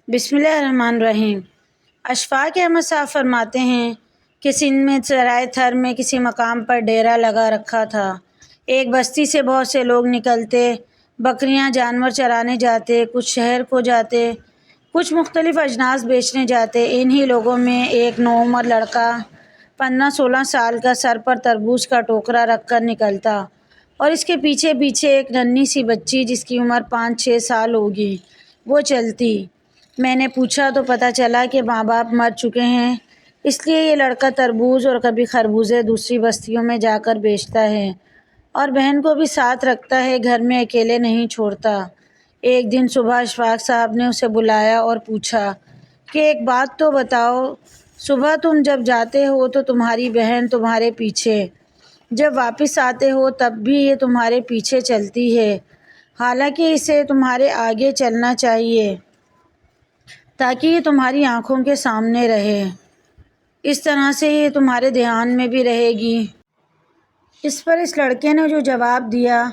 بسم اللہ الرحمن الرحیم۔ اشفاق احمد صاحب فرماتے ہیں کہ سندھ میں سرائے تھر میں کسی مقام پر ڈیرا لگا رکھا تھا۔ ایک بستی سے بہت سے لوگ نکلتے، بکریاں جانور چرانے جاتے، کچھ شہر کو جاتے، کچھ مختلف اجناس بیچنے جاتے۔ انہی لوگوں میں ایک نوعمر لڑکا 15-16 سال کا سر پر تربوز کا ٹوکرا رکھ کر نکلتا اور اس کے پیچھے پیچھے ایک ننھی سی بچی جس کی عمر 5-6 سال ہوگی، وہ چلتی۔ میں نے پوچھا تو پتہ چلا کہ ماں باپ مر چکے ہیں، اس لیے یہ لڑکا تربوز اور کبھی خربوزے دوسری بستیوں میں جا کر بیچتا ہے اور بہن کو بھی ساتھ رکھتا ہے، گھر میں اکیلے نہیں چھوڑتا۔ ایک دن صبح اشفاق صاحب نے اسے بلایا اور پوچھا کہ ایک بات تو بتاؤ، صبح تم جب جاتے ہو تو تمہاری بہن تمہارے پیچھے، جب واپس آتے ہو تب بھی یہ تمہارے پیچھے چلتی ہے، حالانکہ اسے تمہارے آگے چلنا چاہیے تاکہ یہ تمہاری آنکھوں کے سامنے رہے، اس طرح سے یہ تمہارے دھیان میں بھی رہے گی۔ اس پر اس لڑکے نے جو جواب دیا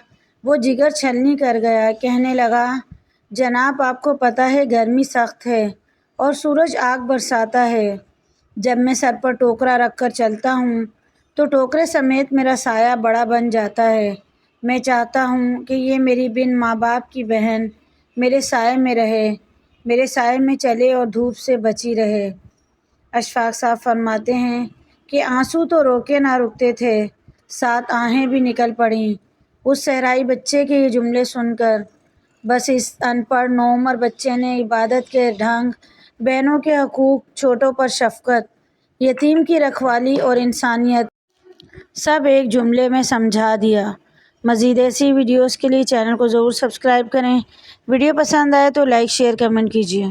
وہ جگر چھلنی کر گیا۔ کہنے لگا، جناب آپ کو پتہ ہے گرمی سخت ہے اور سورج آگ برساتا ہے، جب میں سر پر ٹوکرا رکھ کر چلتا ہوں تو ٹوکرے سمیت میرا سایہ بڑا بن جاتا ہے۔ میں چاہتا ہوں کہ یہ میری بن ماں باپ کی بہن میرے سائے میں رہے، میرے سائے میں چلے اور دھوپ سے بچی رہے۔ اشفاق صاحب فرماتے ہیں کہ آنسو تو روکے نہ رکتے تھے، ساتھ آہیں بھی نکل پڑیں اس صحرائی بچے کے یہ جملے سن کر۔ بس اس ان پڑھ نوعمر بچے نے عبادت کے ڈھنگ، بہنوں کے حقوق، چھوٹوں پر شفقت، یتیم کی رکھوالی اور انسانیت سب ایک جملے میں سمجھا دیا۔ مزید ایسی ویڈیوز کے لیے چینل کو ضرور سبسکرائب کریں۔ ویڈیو پسند آئے تو لائک، شیئر، کمنٹ کیجیے۔